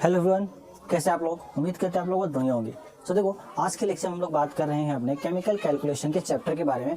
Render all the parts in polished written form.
Hello everyone, कैसे आप लोग। उम्मीद करते हैं आप लोग बहुत बढ़िया होंगे। तो देखो, आज के लेक्चर में हम लोग बात कर रहे हैं अपने केमिकल कैलकुलेशन के चैप्टर के बारे में।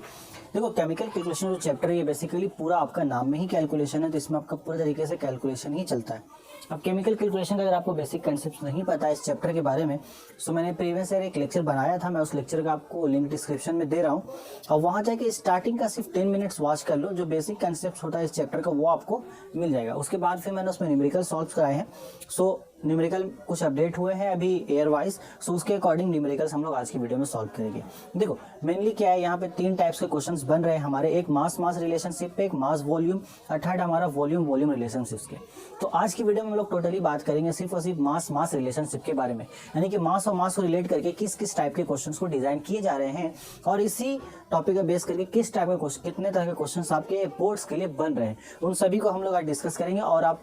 देखो, केमिकल कैलकुलेशन जो चैप्टर है ये बेसिकली पूरा आपका नाम में ही कैलकुलेशन है, तो इसमें आपका पूरे तरीके से कैलकुलेशन ही चलता है। अब केमिकल कैलकुलेशन का अगर आपको बेसिक कंसेप्ट नहीं पता है इस चैप्टर के बारे में, तो मैंने प्रीवियस ईयर एक लेक्चर बनाया था, मैं उस लेक्चर का आपको लिंक डिस्क्रिप्शन में दे रहा हूँ, और वहाँ जाके स्टार्टिंग का सिर्फ 10 मिनट्स वॉच कर लो। जो बेसिक कंसेप्ट होता है इस चैप्टर का वो आपको मिल जाएगा। उसके बाद फिर मैंने उसमें न्यूमेरिकल सॉल्व कराए हैं। सो न्यूमेरिकल कुछ अपडेट हुए हैं अभी एयर वाइज, सो उसके अकॉर्डिंग न्यूमेरिकल्स हम लोग आज की वीडियो में सॉल्व करेंगे। देखो, मेनली क्या है, यहाँ पे 3 टाइप्स के क्वेश्चंस बन रहे हैं हमारे। एक मास रिलेशनशिप पे, एक मास वॉल्यूम, और थर्ड हमारा वॉल्यूम रिलेशनशिप के। तो आज की वीडियो में हम लोग टोटली बात करेंगे सिर्फ और सिर्फ मास रिलेशनशिप के बारे में, यानी कि मास और मास को रिलेट करके किस किस टाइप के क्वेश्चन को डिजाइन किए जा रहे हैं, और इसी टॉपिक का बेस करके किस टाइप के क्वेश्चन, कितने तरह के क्वेश्चन आपके बोर्ड्स के लिए बन रहे हैं, उन सभी को हम लोग आज डिस्कस करेंगे। और आप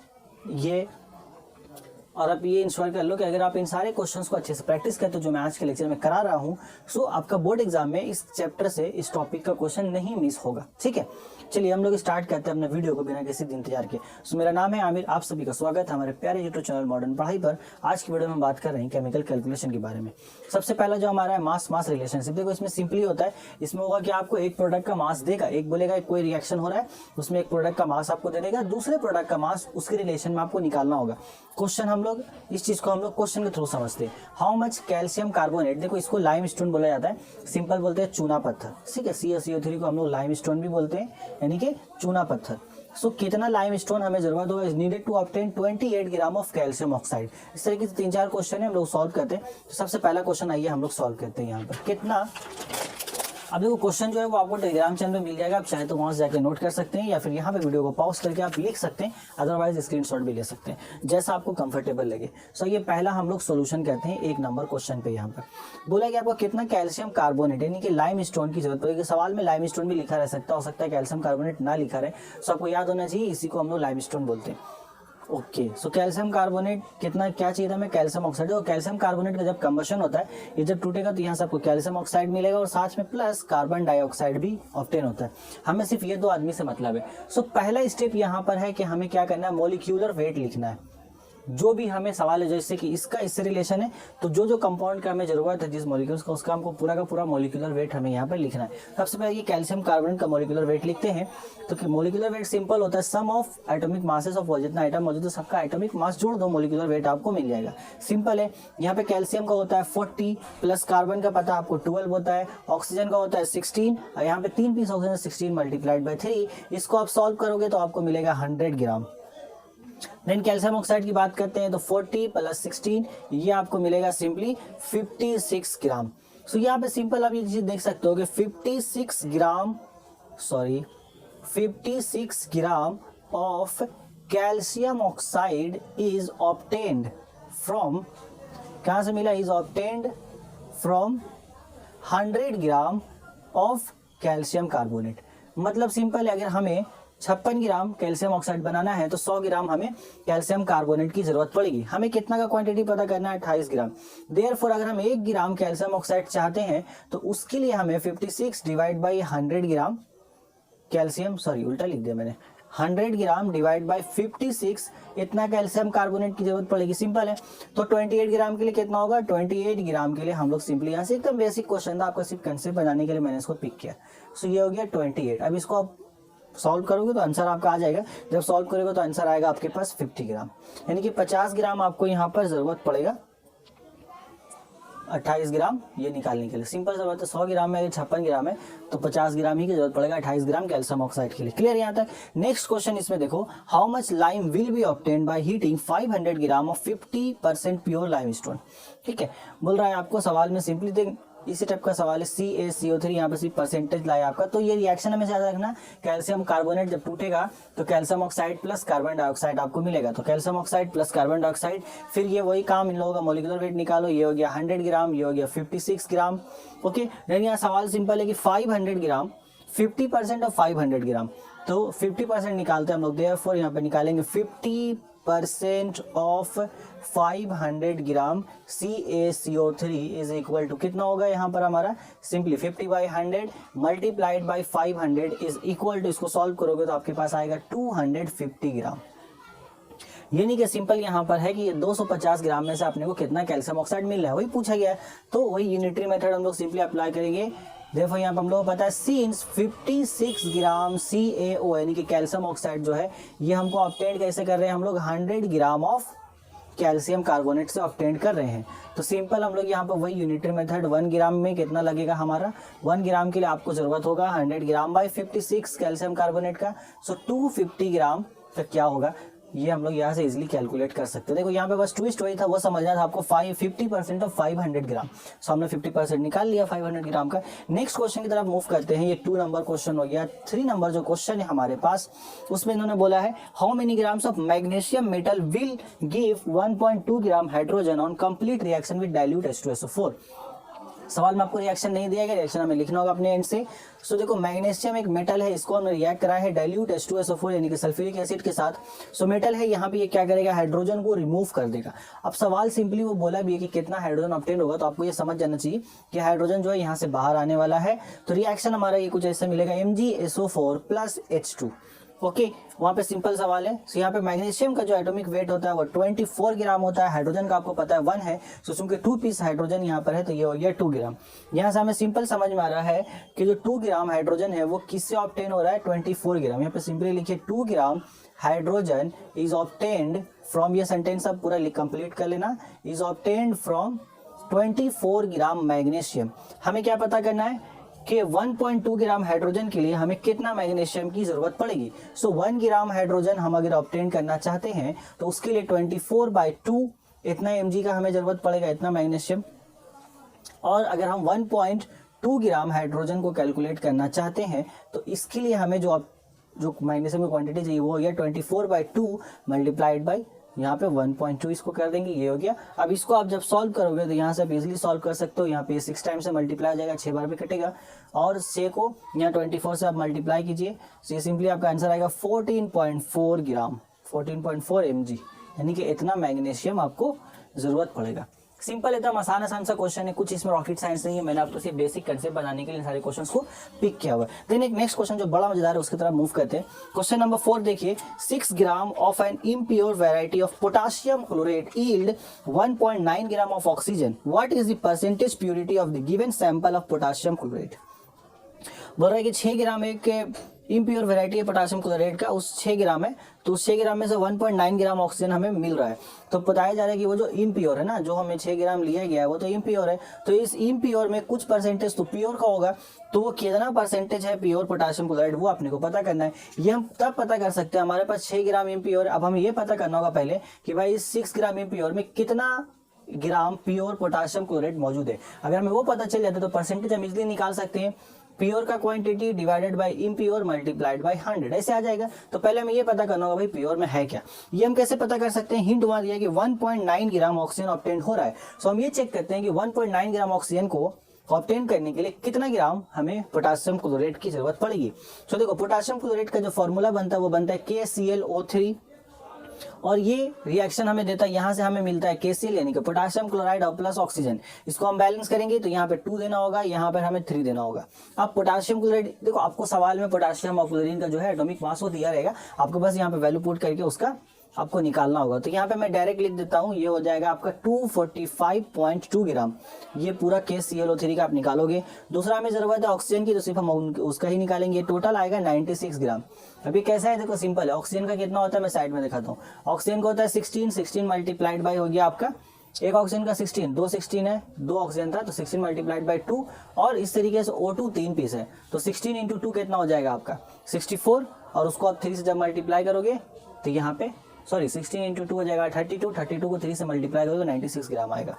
ये इंश्योर कर लो कि अगर आप इन सारे क्वेश्चंस को अच्छे से प्रैक्टिस करते हो जो मैं आज के लेक्चर में करा रहा हूँ, सो आपका बोर्ड एग्जाम में इस चैप्टर से इस टॉपिक का क्वेश्चन नहीं मिस होगा। ठीक है, चलिए हम लोग स्टार्ट करते हैं अपने वीडियो को बिना किसी इंतजार के। सो मेरा नाम है आमिर, आप सभी का स्वागत है हमारे प्यारे यूट्यूब चैनल मॉडर्न पढ़ाई पर। आज की वीडियो में बात कर रहे हैं केमिकल कैलकुलेशन के बारे में। सबसे पहला जो हमारा है मास रिलेशनशिप। देखो, इसमें सिंपली होता है, इसमें होगा कि आपको एक प्रोडक्ट का मास देगा, एक बोलेगा कोई रिएक्शन हो रहा है, उसमें एक प्रोडक्ट का मास आपको दे देगा, दूसरे प्रोडक्ट का मास उसके रिलेशन में आपको निकालना होगा। क्वेश्चन हम लोग इस चीज को हम लोग क्वेश्चन के थ्रू समझते हैं। हाउ मच कैल्शियम कार्बोनेट, देखो इसको लाइम स्टोन बोला जाता है, सिंपल बोलते हैं चूना पत्थर। ठीक है, CaCO3 को हम लोग लाइम स्टोन भी बोलते हैं, यानी कि चूना पत्थर। सो कितना लाइम स्टोन हमें जरूरत होगा, is needed to obtain 28 gram of calcium oxide. इस तरीके से 3-4 क्वेश्चन है, हम लोग सॉल्व करते हैं। तो सबसे पहला क्वेश्चन आइए हम लोग सॉल्व करते हैं यहाँ पर। कितना, अब देखो क्वेश्चन जो है वो आपको टेलीग्राम चैनल में मिल जाएगा, आप चाहे तो वहां से जाके नोट कर सकते हैं, या फिर यहाँ पे वीडियो को पॉज करके आप लिख सकते हैं, अदरवाइज स्क्रीनशॉट भी ले सकते हैं, जैसा आपको कंफर्टेबल लगे। सो ये पहला हम लोग सोल्यूशन करते हैं 1 नंबर क्वेश्चन पे। यहाँ पर बोला कि आपको कितना कैल्शियम कार्बोनेट यानी कि लाइम स्टोन की जरूरत पड़ेगी। सवाल में लाइम स्टोन भी लिखा रह सकता, हो सकता है कैल्शियम कार्बोनेट ना लिखा रहे, सो आपको याद होना चाहिए, इसी को हम लोग लाइम स्टोन बोलते हैं। ओके, सो कैल्शियम कार्बोनेट कितना, क्या चाहिए था हमें, कैल्शियम ऑक्साइड। और कैल्शियम कार्बोनेट का जब कंबशन होता है, ये जब टूटेगा तो यहाँ से आपको कैल्शियम ऑक्साइड मिलेगा, और साथ में प्लस कार्बन डाइऑक्साइड भी ऑब्टेन होता है। हमें सिर्फ ये 2 आदमी से मतलब है। सो पहला स्टेप यहाँ पर है कि हमें क्या करना है, मॉलिक्यूलर वेट लिखना है। जो भी हमें सवाल है, जैसे कि इसका इससे रिलेशन है, तो जो कंपाउंड का हमें जरूरत है, जिस मॉलिक्यूल्स का, उसका हमको पूरा का पूरा मॉलिक्यूलर वेट हमें यहाँ पर लिखना है। सबसे पहले ये कैल्शियम कार्बोनेट का मॉलिक्यूलर वेट लिखते हैं। तो मॉलिक्यूलर वेट सिंपल होता है, सम ऑफ एटॉमिक मासेस ऑफ, जितना आइटम मौजूद है सबका एटॉमिक मास जोड़ दो, मॉलिक्यूलर वेट आपको मिल जाएगा। सिंपल है। यहाँ पे कैल्शियम का होता है 40, प्लस कार्बन का पता आपको 12 होता है, ऑक्सीजन का होता है 16, और यहाँ पे 3 पीस ऑक्सीजन 16 मल्टीप्लाइड बाई 3। इसको आप सॉल्व करोगे तो आपको मिलेगा 100 ग्राम। देन कैल्शियम ऑक्साइड की बात करते हैं तो 40 प्लस 16, ये आपको मिलेगा सिंपली 56 ग्राम। सो यहाँ पे सिंपल आप ये चीज देख सकते हो कि 56 ग्राम of calcium oxide is obtained from, कहाँ से मिला, is obtained from 100 gram of calcium carbonate. मतलब सिंपल है, अगर हमें 56 ग्राम कैल्शियम ऑक्साइड बनाना है तो 100 ग्राम हमें कैल्शियम कार्बोनेट की जरूरत पड़ेगी। हमें कितना का क्वांटिटी पता करना है, 28 ग्राम। देयरफॉर अगर हम 1 ग्राम कैल्शियम ऑक्साइड चाहते हैं तो उसके लिए हमें 56 divide by 100 gram calcium, sorry उल्टा लिख दिया मैंने, 100 ग्राम डिवाइड बाई 56, इतना कैल्शियम कार्बोनेट की जरूरत पड़ेगी। सिंपल है। तो 28 ग्राम के लिए कितना होगा, 28 ग्राम के लिए हम लोग सिंपली यहाँ से, एकदम बेसिक क्वेश्चन था, आपका सिर्फ कंसेप्ट बनाने के लिए मैंने इसको पिक किया। सो ये हो गया 28। अब इसको आप सॉल्व करोगे तो आंसर आपका आ जाएगा। जब सॉल्व करोगे तो आंसर आएगा आपके पास 50 ग्राम, यानी कि 50 ग्राम आपको यहाँ पर जरूरत पड़ेगा 28 ग्राम ये निकालने के लिए। सिंपल सा बात है, 100 ग्राम में 56 ग्राम है तो 50 ग्राम ही की जरूरत पड़ेगा 28 ग्राम कैल्शियम ऑक्साइड के लिए। क्लियर यहाँ तक। नेक्स्ट क्वेश्चन इसमें देखो, how much lime will be obtained by heating 500 gram of 50% pure lime stone. ठीक है, बोल रहा है आपको सवाल में, सिंपली देख इसी टाइप का सवाल है, CaCO3 यहाँ पे सिर्फ परसेंटेज लाया आपका। तो ये रिएक्शन हमें याद रखना, कैल्शियम कार्बोनेट जब टूटेगा तो calcium oxide plus carbon dioxide आपको मिलेगा। तो calcium oxide plus carbon dioxide, फिर ये वही काम इन लोगों का, मॉलिक्यूलर वेट निकालो, ये हो गया 100 ग्राम, ये हो गया 56 ग्राम। ओके, देन यहाँ सवाल सिंपल है कि 500 ग्राम, 50% ऑफ 500 ग्राम, तो 50% निकालते हैं हम लोग। देयरफॉर यहाँ पे निकालेंगे 50% of 500 gram CaCO3 is equal to कितना होगा यहाँ पर हमारा, simply 50/100 multiplied by 500 is equal to, इसको सॉल्व करोगे तो आपके पास आएगा 250 ग्राम। ये नहीं कि सिंपल यहाँ पर है कि ये 250 ग्राम में से अपने को कितना कैल्शियम ऑक्साइड मिल रहा है, वही पूछा गया है। तो वही यूनिटरी मेथड हम लोग सिंपली अप्लाई करेंगे। देखो यहाँ पर हम लोग को पता है सिंस 56 ग्राम CaO यानी कि कैल्शियम ऑक्साइड जो है ये हमको ऑब्टेन कैसे कर रहे हैं, हम लोग 100 ग्राम ऑफ कैल्शियम कार्बोनेट से ऑब्टेन कर रहे हैं। तो सिंपल हम लोग यहाँ पर वही यूनिटरी मेथड 1 ग्राम में कितना लगेगा हमारा, 1 ग्राम के लिए आपको ज़रूरत होगा 100 ग्राम बाई 56 कैल्शियम कार्बोनेट का। सो 250 ग्राम का क्या होगा, ये हम लोग यहाँ से इजीली कैलकुलेट कर सकते हैं। देखो यहाँ पे बस ट्विस्ट वही था, वो समझना था आपको 50% ऑफ 500 ग्राम। सो हमने 50% निकाल लिया 500 ग्राम का। नेक्स्ट क्वेश्चन की तरफ मूव करते हैं। ये 2 नंबर क्वेश्चन हो गया। 3 नंबर जो क्वेश्चन है हमारे पास उसमें इन्होंने बोला है how many grams of magnesium metal will give 1.2 gram hydrogen on complete reaction with dilute H2SO4। सवाल में आपको रिएक्शन नहीं दिया गया, रिएक्शन हमें लिखना होगा अपने एंड से। सो देखो मैग्नीशियम एक मेटल है, इसको हमने रिएक्ट कराया है डाइल्यूट H2SO4 यानी कि सल्फ्यूरिक एसिड के साथ। सो मेटल है, यहाँ पे ये क्या करेगा, हाइड्रोजन को रिमूव कर देगा। अब सवाल सिंपली वो बोला भी है कि कितना हाइड्रोजन ऑब्टेन होगा, तो आपको ये समझ जाना चाहिए कि हाइड्रोजन जो है यहाँ से बाहर आने वाला है। तो रिएक्शन हमारा ये कुछ ऐसा मिलेगा MgSO4 प्लस H2। ओके, वहाँ पे सिंपल सवाल है। सो यहाँ पे मैग्नीशियम का जो एटॉमिक वेट होता है वो 24 ग्राम होता है, हाइड्रोजन का आपको पता है 1 है। सो चूंकि 2 पीस हाइड्रोजन यहाँ पर है तो ये हो गया 2 ग्राम। यहाँ से हमें सिंपल समझ में आ रहा है कि जो 2 ग्राम हाइड्रोजन है वो किससे ऑब्टेन हो रहा है, 24 ग्राम। यहाँ पे सिंपली लिखिए 2 gram hydrogen is obtained from, ये सेंटेंस आप पूरा कंप्लीट कर लेना, is obtained from 24 gram magnesium. हमें क्या पता करना है कि 1.2 ग्राम हाइड्रोजन के लिए हमें कितना मैग्नीशियम की जरूरत पड़ेगी। सो 1 ग्राम हाइड्रोजन हम अगर ऑब्टेन करना चाहते हैं तो उसके लिए 24/2 इतना Mg का हमें जरूरत पड़ेगा, इतना मैग्नीशियम। और अगर हम 1.2 ग्राम हाइड्रोजन को कैलकुलेट करना चाहते हैं तो इसके लिए हमें जो मैग्नीशियम की क्वांटिटी चाहिए वो हो गया 24/2 मल्टीप्लाइड बाई यहाँ पे 1.2 इसको कर देंगे, ये हो गया। अब इसको आप जब सॉल्व करोगे तो यहाँ से आप इजीली सॉल्व कर सकते हो। यहाँ पे 6 टाइम से मल्टीप्लाई हो जाएगा, 6 बार पे कटेगा और 6 को यहाँ 24 से आप मल्टीप्लाई कीजिए। तो ये सिंपली आपका आंसर आएगा 14.4 ग्राम, 14.4 mg, यानी कि इतना मैग्नीशियम आपको जरूरत पड़ेगा। सिंपल एकदम आसान सा क्वेश्चन है, कुछ इसमें रॉकेट साइंस नहीं है। मैंने आपको सिर्फ बेसिक कंसेप्ट बनाने के लिए सारे क्वेश्चंस को पिक किया हुआ है। देन एक नेक्स्ट क्वेश्चन जो बड़ा मजेदार है उसकी तरफ मूव करते हैं। क्वेश्चन नंबर 4 देखिए, 6 gram of an impure variety of potassium chlorate yield 1.9 gram of oxygen, what is the percentage purity of the given sample of potassium chlorate. बोल रहा है कि 6 ग्राम एक इम्प्योर वेराइटी है पोटाशियम क्लोराइड का, उस 6 ग्राम है तो उस 6 ग्राम में से 1.9 ग्राम ऑक्सीजन हमें मिल रहा है। तो बताया जा रहा है कि वो जो इम्प्योर है ना, जो हमें 6 ग्राम लिया गया है वो तो इम्प्योर है। तो इस इम्प्योर में कुछ परसेंटेज तो प्योर का होगा, तो वो कितना परसेंटेज है प्योर पोटाशियम क्लोराइड वो अपने को पता करना है। ये हम तब पता कर सकते हैं, हमारे पास 6 ग्राम इम्प्योर। अब हमें ये पता करना होगा पहले कि भाई इस 6 ग्राम इम्प्योर में कितना ग्राम प्योर पोटाशियम क्लोराइड मौजूद है। अगर हमें वो पता चल जाता है तो परसेंटेज हम इजीली निकाल सकते हैं। प्योर का quantity divided by impure multiplied by 100 ऐसे आ जाएगा। तो पहले हमें ये पता करना होगा भाई प्योर में है क्या। ये हम कैसे पता कर सकते हैं, हिंट वहां दिया कि 1.9 ग्राम ऑक्सीजन ऑब्टेन हो रहा है। सो हम ये चेक करते हैं कि 1.9 ग्राम ऑक्सीजन को ऑब्टेन करने के लिए कितना ग्राम हमें पोटाशियम क्लोराइड की जरूरत पड़ेगी। तो देखो पोटाशियम क्लोराइड का जो फॉर्मूला बनता है वो बनता है KClO3 और ये रिएक्शन हमें देता है, यहाँ से हमें मिलता है KCl यानी कि पोटाशियम क्लोराइड और प्लस ऑक्सीजन। इसको हम बैलेंस करेंगे तो यहाँ पे 2 देना होगा, यहाँ पर हमें 3 देना होगा। अब पोटाशियम क्लोराइड देखो, आपको सवाल में पोटाशियम और क्लोरीन का जो है एटॉमिक मास वो दिया रहेगा, आपको बस यहाँ पे वैल्यू पुट करके उसका आपको निकालना होगा। तो यहाँ पे मैं डायरेक्ट लिख देता हूँ, ये हो जाएगा आपका 245.2 ग्राम। ये पूरा KClO3 का आप निकालोगे। दूसरा हमें जरूरत है ऑक्सीजन की, तो सिर्फ हम उसका ही निकालेंगे। टोटल आएगा 96 ग्राम। अभी कैसा है देखो, सिंपल है। ऑक्सीजन का कितना होता है मैं साइड में दिखाता हूँ। ऑक्सीजन का होता है 16 मल्टीप्लाइड बाई हो गया आपका एक ऑक्सीजन का 16, 2 16 है, 2 ऑक्सीजन था तो 16 मल्टीप्लाइड बाई 2। और इस तरीके से O2 3 पीस है तो 16 इंटू 2 कितना हो जाएगा आपका 64। और उसको आप 3 से जब मल्टीप्लाई करोगे तो यहाँ पे 16 इंटू 2 हो जाएगा 32 को 3 से मल्टीप्लाई करोगे 96 ग्राम आएगा।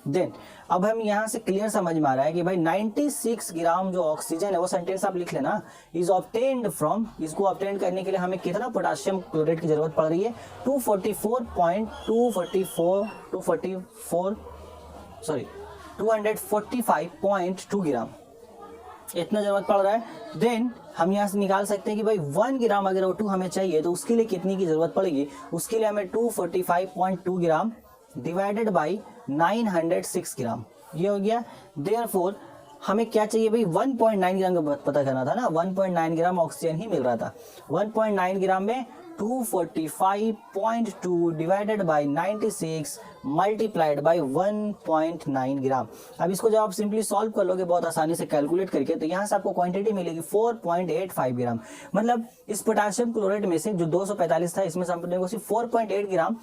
देन अब हम यहाँ से क्लियर समझ में आ रहा है कि भाई 96 ग्राम जो ऑक्सीजन है वो सेंटेंस आप लिख लेना, इज ऑब्टेन्ड फ्रॉम, इसको ऑब्टेन करने के लिए हमें कितना पोटाशियम क्लोराइड की जरूरत पड़ रही है 245.2 ग्राम, इतना जरूरत पड़ रहा है। देन हम यहाँ से निकाल सकते हैं कि भाई 1 ग्राम अगर O2 हमें चाहिए तो उसके लिए कितनी की जरूरत पड़ेगी। उसके लिए हमें 245.2 ग्राम डिवाइडेड बाई 906 ग्राम, ये हो गया। देयरफॉर हमें क्या चाहिए भाई 1.9 ग्राम का पता करना था ना, 1.9 ग्राम ऑक्सीजन ही मिल रहा था। 1.9 ग्राम में 245.2 डिवाइडेड बाई 96 मल्टीप्लाइड बाई 1.9 ग्राम। अब इसको जब आप सिंपली सॉल्व कर लोगे बहुत आसानी से कैलकुलेट करके, तो यहाँ से आपको क्वांटिटी मिलेगी 4.85 ग्राम। मतलब इस पोटाशियम क्लोराइड में से जो 245 था, इसमें से अपने को सिर्फ 4.8 ग्राम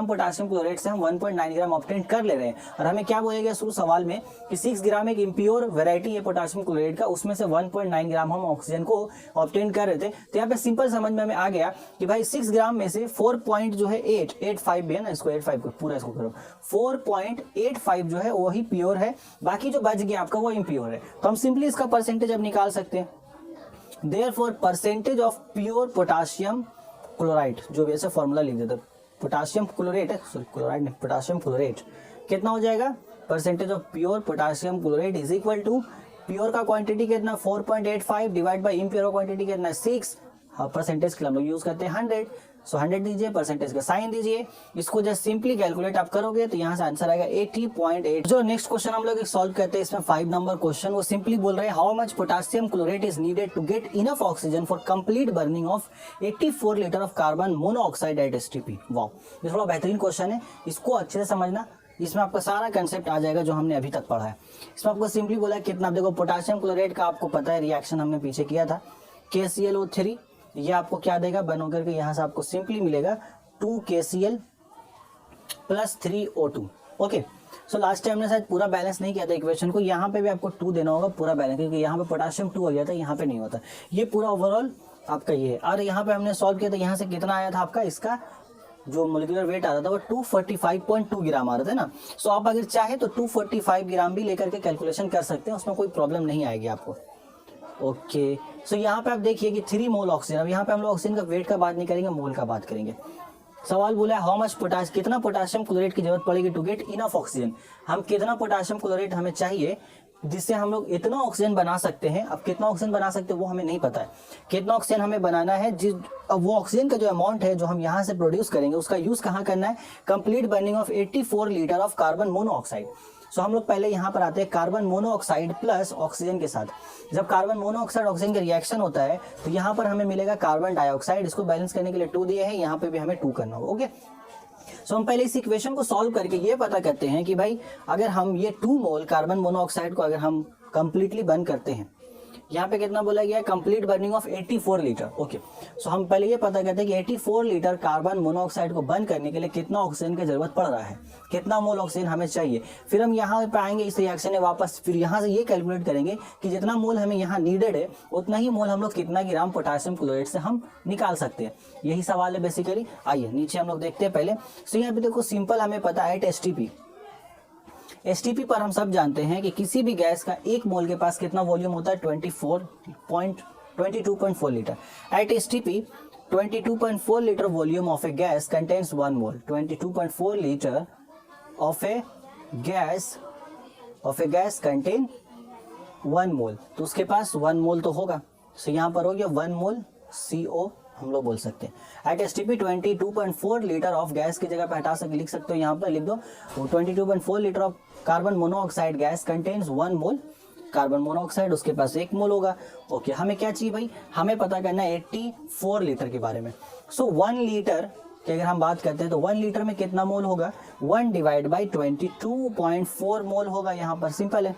पोटाशियम क्लोराइड से हम 1.9 ग्राम ऑब्टेन कर ले रहे हैं। और हमें क्या बोला गया शुरू सवाल में कि 6 ग्राम एक इम्प्योर वेराइटी है पोटाशियम क्लोराइड का, उसमें से 1.9 ग्राम हम ऑक्सीजन को ऑब्टेन कर रहे थे। तो यहाँ पे सिंपल समझ में हमें आ गया कि भाई 6 ग्राम में से 4.85 भी है ना, इसको 85 को पूरा इसको करो, 4.85 जो है वही प्योर है, बाकी जो बच गया आपका वो इम्प्योर है। तो हम सिंपली इसका परसेंटेज अब निकाल सकते हैं। Therefore percentage of pure potassium chloride, जो भी ऐसे फॉर्मूला लिख देते, पोटाशियम क्लोरेट है, क्लोराइड नहीं, पोटाशियम क्लोरेट कितना हो जाएगा, percentage of pure potassium chloride is equal to pure का क्वांटिटी कितना 4.85 डिवाइड बाई इम्प्योर का क्वांटिटी कितना 6, हाँ परसेंटेज के हम लोग यूज करते हैं 100, सो 100 दीजिए, परसेंटेज का साइन दीजिए, इसको जस्ट सिंपली कैलकुलेट आप करोगे तो यहाँ से आंसर आएगा 80.8। जो नेक्स्ट क्वेश्चन हम लोग सॉल्व करते हैं, इसमें 5 नंबर क्वेश्चन, वो सिंपली बोल रहे हैं how much potassium chlorate is needed to get enough oxygen for complete burning of 84 litre of carbon monoxide at STP. वाह, ये थोड़ा बेहतरीन क्वेश्चन है, इसको अच्छे से समझना, इसमें आपका सारा कंसेप्ट आ जाएगा जो हमने अभी तक पढ़ा है। इसमें आपको सिंपली बोला है कितना, देखो पोटासियम क्लोराइड का आपको पता है रिएक्शन हमने पीछे किया था, KClO3, ये आपको क्या देगा बन होकर के यहाँ से आपको सिंपली मिलेगा 2KCl plus 3O2। Okay, so last time हमने शायद पूरा बैलेंस नहीं किया था इक्वेशन को, यहाँ पे भी आपको 2 देना होगा पूरा बैलेंस, क्योंकि यहाँ पे पोटाशियम 2 हो गया था, यहाँ पे नहीं होता, ये पूरा ओवरऑल आपका ये है। और यहाँ पे हमने सॉल्व किया था, यहाँ से कितना आया था आपका, इसका जो मोलिकुलर वेट आ रहा था वो 245.2 ग्राम आ रहा था ना। सो आप अगर चाहे तो 245 ग्राम भी लेकर के कैलकुलेशन कर सकते हैं, उसमें कोई प्रॉब्लम नहीं आएगी आपको। ओके, सो यहाँ पे आप देखिए कि 3 मोल ऑक्सीजन, अब यहाँ पे हम लोग ऑक्सीजन का वेट का बात नहीं करेंगे, मोल का बात करेंगे। सवाल बोला है हाउ मच कितना पोटाशियम क्लोराइड की जरूरत पड़ेगी टू गेट इनफ ऑक्सीजन, हम कितना पोटाशियम क्लोराइड हमें चाहिए जिससे हम लोग इतना ऑक्सीजन बना सकते हैं। अब कितना ऑक्सीजन बना सकते हैं वो हमें नहीं पता है, कितना ऑक्सीजन हमें बनाना है, अब वो ऑक्सीजन का जो अमाउंट है जो हम यहाँ से प्रोड्यूस करेंगे उसका यूज कहाँ करना है, complete burning of 84 litre of carbon monoxide. So हम लोग पहले यहाँ पर आते हैं कार्बन मोनोऑक्साइड प्लस ऑक्सीजन के साथ। जब कार्बन मोनोऑक्साइड ऑक्सीजन का रिएक्शन होता है तो यहाँ पर हमें मिलेगा कार्बन डाइऑक्साइड, इसको बैलेंस करने के लिए 2 दिए हैं, यहाँ पे भी हमें 2 करना होगा। ओके, सो हम पहले इस इक्वेशन को सॉल्व करके ये पता करते हैं कि भाई अगर हम ये 2 मोल कार्बन मोनोऑक्साइड को अगर हम कंप्लीटली बर्न करते हैं, यहाँ पे कितना बोला गया है, complete burning of 84 litre. Okay, so हम पहले ये पता करते हैं कि 84 लीटर कार्बन मोनोऑक्साइड को बर्न करने के लिए कितना ऑक्सीजन की जरूरत पड़ रहा है, कितना मोल ऑक्सीजन हमें चाहिए। फिर हम यहाँ पे आएंगे इस रिएक्शन में वापस, फिर यहाँ से ये कैलकुलेट करेंगे कि जितना मोल हमें यहाँ नीडेड है उतना ही मोल हम लोग कितना ग्राम पोटाशियम क्लोराइड से हम निकाल सकते हैं। यही सवाल है बेसिकली। आइए नीचे हम लोग देखते हैं पहले। सो यहाँ पे देखो सिंपल हमें पता है एसटीपी पर हम सब जानते हैं कि किसी भी गैस का 1 मोल के पास कितना वॉल्यूम होता है 22.4 litre. At STP 22.4 litre volume of a gas contains 1 mole. 22.4 litre of a gas contain 1 mole, तो उसके पास 1 मोल तो होगा। सो यहाँ पर हो गया 1 मोल CO हम लोग बोल सकते हैं। At STP 22.4 litre of gas की जगह पे हटा सकते, लिख सकते हो यहाँ पर लिख दो 22.4 litre of carbon monoxide gas contains 1 mole carbon monoxide, उसके पास 1 मोल होगा। ओके, हमें क्या चाहिए भाई, हमें पता करना है 84 लीटर के बारे में। सो 1 लीटर की अगर हम बात करते हैं तो 1 लीटर में कितना मोल होगा, 1 डिवाइड बाई 22.4 मोल होगा, यहाँ पर सिंपल है।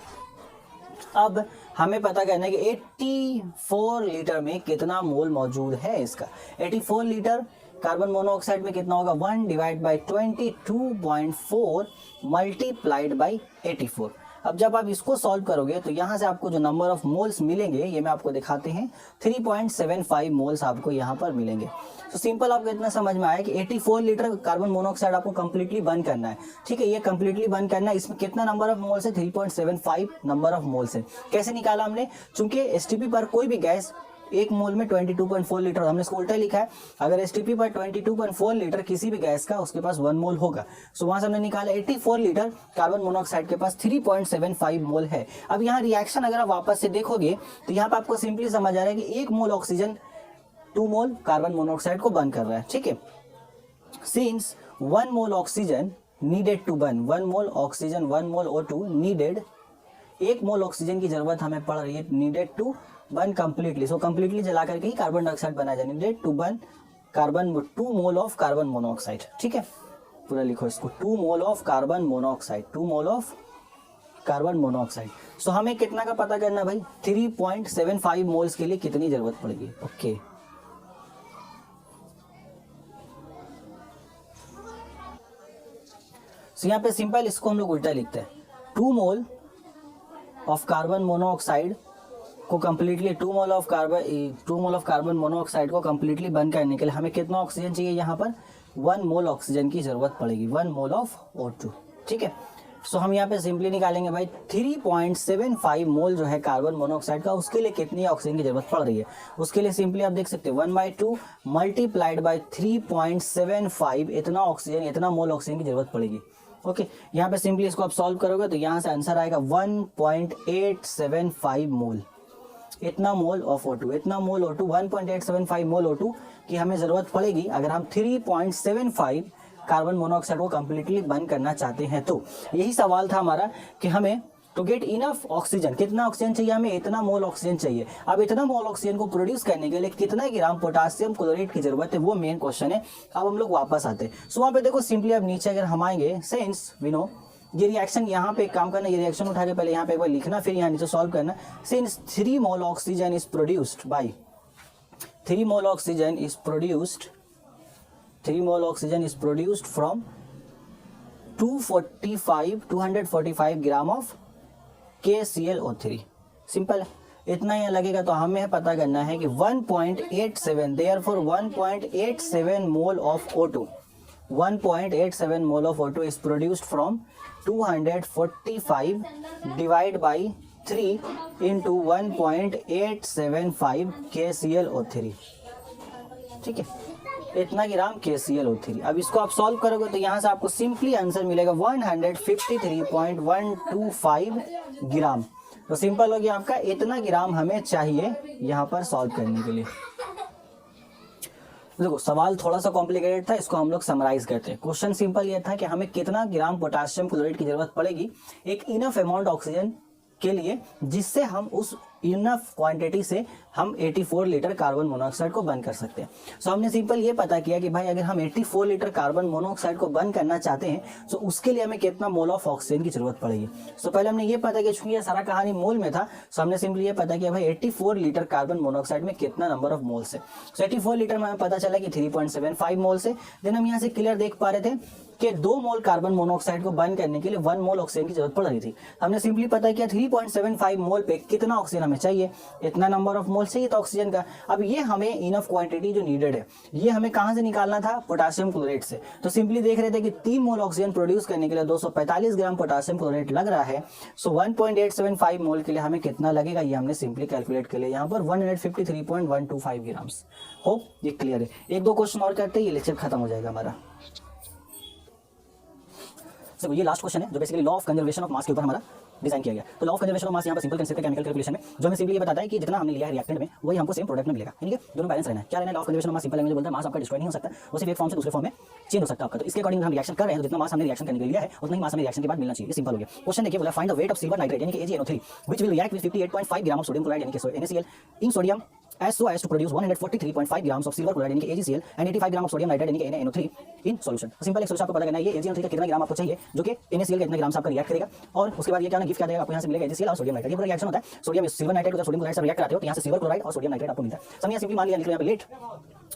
अब हमें पता करना है कि 84 लीटर में कितना मोल मौजूद है इसका। 84 लीटर कार्बन मोनोऑक्साइड में कितना होगा, 1 डिवाइड बाई 22.4 मल्टीप्लाइड बाई 84। अब जब आप इसको सॉल्व करोगे तो यहाँ से आपको जो नंबर ऑफ मोल्स मिलेंगे ये मैं आपको दिखाते हैं, 3.75 मोल्स आपको यहाँ पर मिलेंगे। तो सिंपल आपको इतना समझ में आया कि 84 लीटर कार्बन मोनोऑक्साइड आपको कंप्लीटली बर्न करना है। ठीक है, ये कंप्लीटली बर्न करना है, इसमें कितना नंबर ऑफ मोल्स है, 3.75 नंबर ऑफ मोल्स है। कैसे निकाला हमने, चूंकि एसटीपी पर कोई भी गैस 1 मोल में 22.4 लीटर, हमने इसको उल्टा लिखा है। अगर एसटीपी पर 22.4 लीटर किसी भी गैस का उसके पास 1 मोल होगा। सो वहां से हमने निकाला 84 लीटर कार्बन मोनोऑक्साइड के पास 3.75 मोल है। अब यहाँ रिएक्शन अगर आप वापस से देखोगे तो यहाँ पर आपको सिंपली समझ आ रहा है कि 1 mole oxygen 2 mole carbon monoxide को बर्न कर रहा है। ठीक है, since 1 mole oxygen needed to burn, 1 mole oxygen 1 mole O2 needed, 1 mole oxygen की जरूरत हमें पड़ रही है needed to burn completely. So completely जला करके ही कार्बन डाइऑक्साइड बनाया जाए, needed to burn 2 mole of carbon monoxide, ठीक है, पूरा लिखो इसको, 2 mole of carbon monoxide, 2 mole of carbon monoxide. So हमें कितना का पता करना भाई, 3.75 मोल्स के लिए कितनी जरूरत पड़ेगी। ओके, सो यहाँ पे सिंपल इसको हम लोग उल्टा लिखते हैं, 2 मोल ऑफ कार्बन मोनोऑक्साइड को completely 2 mole of carbon monoxide को कंप्लीटली बंद करने के लिए हमें कितना ऑक्सीजन चाहिए, यहाँ पर 1 मोल ऑक्सीजन की जरूरत पड़ेगी, 1 मोल ऑफ O2, ठीक है। सो हम यहाँ पे सिंपली निकालेंगे भाई 3.75 मोल जो है कार्बन मोनोऑक्साइड का, उसके लिए कितनी ऑक्सीजन की जरूरत पड़ रही है। उसके लिए सिंपली आप देख सकते हैं 1/2 मल्टीप्लाइड बाय 3.75, इतना ऑक्सीजन, इतना मोल ऑक्सीजन की जरूरत पड़ेगी। ओके, यहाँ पे सिंपली इसको आप सॉल्व करोगे तो यहाँ से आंसर आएगा 1.875 मोल, इतना मोल ऑफ O2, इतना मोल O2, 1.875 मोल O2 की हमें जरूरत पड़ेगी अगर हम 3.75 कार्बन मोनोऑक्साइड को कंप्लीटली बंद करना चाहते हैं। तो यही सवाल था हमारा कि हमें टू गेट इनफ ऑक्सीजन, कितना ऑक्सीजन चाहिए हमें, इतना मोल ऑक्सीजन चाहिए। अब इतना मोल ऑक्सीजन को प्रोड्यूस करने के लिए कितना ग्राम पोटासियम क्लोराइड की जरूरत है, वो मेन क्वेश्चन है। अब हम लोग वापस आते हैं। सो वहाँ पे देखो सिंपली अब नीचे अगर हम आएंगे, सिंस वी नो ये रिएक्शन, यहाँ पे एक काम करना, ये रिएक्शन उठा के पहले यहाँ पे एक बार लिखना, फिर यहाँ नीचे सॉल्व करना। Since 3 mole oxygen is produced by 3 mole oxygen is produced 3 mole oxygen is produced from 245 gram of KClO3। Simple है, इतना ही लगेगा। तो हमें पता करना है कि 1.87, therefore 1.87 mole of O2, 1.87 mole of O2 is produced from 245 divide by 3 into 1.875 KClO3, ठीक है, इतना ग्राम KClO3। अब इसको आप सॉल्व करोगे तो यहाँ से आपको सिंपली आंसर मिलेगा 153.125 ग्राम। तो सिंपल हो गया आपका, इतना ग्राम हमें चाहिए यहाँ पर सॉल्व करने के लिए। देखो सवाल थोड़ा सा कॉम्प्लिकेटेड था, इसको हम लोग समराइज करते हैं। क्वेश्चन सिंपल ये था कि हमें कितना ग्राम पोटेशियम क्लोराइड की जरूरत पड़ेगी एक इनफ अमाउंट ऑक्सीजन के लिए, जिससे हम उस इनफ क्वांटिटी से हम 84 लीटर कार्बन मोनोऑक्साइड को बंद कर सकते हैं। सो हमने सिंपल ये पता किया कि भाई अगर हम 84 लीटर कार्बन मोनोऑक्साइड को बंद करना चाहते हैं तो उसके लिए हमें कितना मोल ऑफ ऑक्सीजन की जरूरत पड़ेगी। सो पहले हमने ये पता किया, चूंकि ये सारा कहानी मोल में था, सो हमने सिंपली ये पता किया भाई 84 लीटर कार्बन मोनोऑक्साइड में कितना नंबर ऑफ मोल्स है। सो 84 लीटर में हमें पता चला कि 3.75 मोल्स है। देन हम यहाँ से क्लियर देख पा रहे थे कि 2 मोल कार्बन मोनोऑक्साइड को बंद करने के लिए 1 मोल ऑक्सीजन की जरूरत पड़ रही थी। हमने सिंपली पता किया 3.75 मोल पे कितना ऑक्सीजन हमें चाहिए, इतना नंबर ऑफ मोल चाहिए था ऑक्सीजन का। अब ये हमें इनफ क्वांटिटी जो नीडेड है, ये हमें कहां से निकालना था, पोटेशियम क्लोराइड से। तो सिंपली देख रहे थे कि 3 मोल ऑक्सीजन प्रोड्यूस करने के लिए 245 ग्राम पोटेशियम क्लोराइड लग रहा है। सो 1.875 मोल के लिए हमें कितना लगेगा, ये हमने सिंपली कैलकुलेट कर लिया यहाँ पर 153.125 ग्राम्स। होप ये क्लियर है। एक दो क्वेश्चन और करते हैं, ये लेक्चर खत्म हो जाएगा हमारा। तो ये लास्ट क्वेश्चन है जो basically law of conservation of मास के ऊपर हमारा डिजाइन किया गया। तो law of conservation of mass यहाँ पर सिंपल कंसेप्ट है केमिकल कैलकुलेशन में, जो हमें सिंपली ये बताता है कि जितना हमने लिया है रिएक्टेंट में वही हमको सेम प्रोडक्ट में मिलेगा, ठीक है, दोनों बैलेंस रहना है। क्या रहना है, law of conservation of mass simple language बोलता है मास आपका डिस्ट्रॉय नहीं हो सकता, वो सिर्फ एक फॉर्म से दूसरे फॉर्म में चेंज हो सकता है आपका। तो इसके अकॉर्डिंग हम रिएक्शन कर रहे हैं, तो जितना मास हमने रिएक्शन करने के लिए लिया है उतना ही मास हमें रिएक्शन के बाद मिलना चाहिए। ये सिंपल हो गया। क्वेश्चन देखिए, बोला find the weight of silver nitrate यानी कि AgNO3 which will react with 58.5 gram of sodium chloride यानी कि NaCl in sodium as so as to produce 143.5 grams of silver chloride यानी कि AgCl and 85 gram of sodium nitrate यानी कि NaNO3 in solution। Simple एक solution आपको पता करना है, ये AgNO3 का कितना ग्राम आपको चाहिए जो कि NaCl का इतना ग्राम से आपका रिएक्ट करेगा, और उसके बाद ये क्या ना गिफ्ट क्या देगा आपको, यहाँ से मिलेगा AgCl और सोडियम नाइट्रेट। ये पूरा रिएक्शन होता है, सोडियम सिल्वर नाइट्रेट को सोडियम क्लोराइड से रिएक्ट कराते हो तो यहाँ से सिल्वर क्लोराइड और सोडियम नाइट्रेट आपको मिलता है। समझिए सिंपली मान लिया, लिख लो यहाँ पे let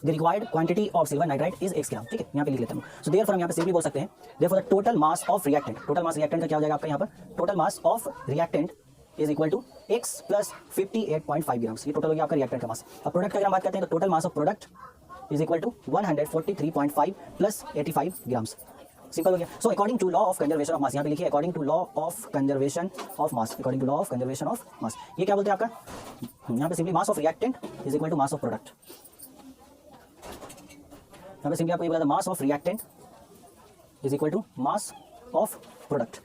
the required quantity of silver nitrite is x ग्राम, ठीक है, यहाँ पे लिख लेते हैं। सो देयरफॉर हम यहाँ पे सिंपली बोल सकते हैं therefore the total mass of reactant, total mass reactant का क्या हो जाएगा आपका यहाँ पर, total mass of reactant is equal to x plus 58.5 grams. ये टोटल हो गया आपका रिएक्टेंट का मास। अब प्रोडक्ट का अगर हम बात करते हैं तो total mass of product is equal to 143.5 plus 85 grams. Simple हो गया। So according to law of conservation of mass, यहाँ पे लिखिए according to law of conservation of mass, according to law of conservation of mass. ये क्या बोलते हैं आपका, यहाँ पे simply mass of reactant is equal to mass of product. यहाँ पे सिंपली आपको ये बोला था mass of reactant is equal to mass of product.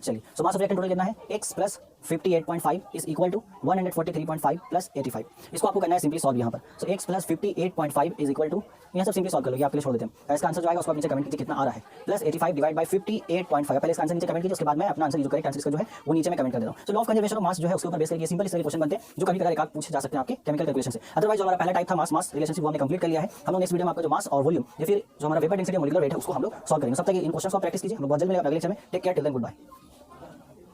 चलिए, so mass of reactant total कितना है, x plus 58.5 is equal to 143.5 plus 85। इसको आपको करना है सिंपली सॉल्व यहाँ पर। So x plus 58.5 is equal to, यहाँ सब सिंपली सॉल्व कर लो, ये आपके लिए छोड़ देते हैं। इसका आंसर जो आएगा उसको आप नीचे कमेंट कीजिए कितना आ रहा है, प्लस 85 डिवाइड बाय 58.5। पहले इसका आंसर नीचे कमेंट कीजिए, उसके बाद मैं अपना आंसर जो करेक्ट आंसर इसका जो है वो नीचे मैं कमेंट कर देता हूँ। So law of conservation of मास जो है उसके ऊपर बेस करके सिंपल इस तरह के क्वेश्चन बनते हैं जो कभी कभी एक आध पूछे जा सकते हैं आपके केमिकल कैलकुलेशन से। अदरवाइज जो हमारा पहला टाइप था मास मास रिलेशनशिप वो हमने कंप्लीट कर लिया है। हम लोग नेक्स्ट वीडियो में आपका जो मास और वॉल्यूम या फिर जो हमारा वेपर डेंसिटी मॉलिक्यूलर वेट है उसको हम लोग सॉल्व करेंगे। सब तक इन क्वेश्चंस को प्रैक्टिस कीजिए। हम लोग बहुत जल्द मिलेंगे अगले लेक्चर में। Take care, till then good bye.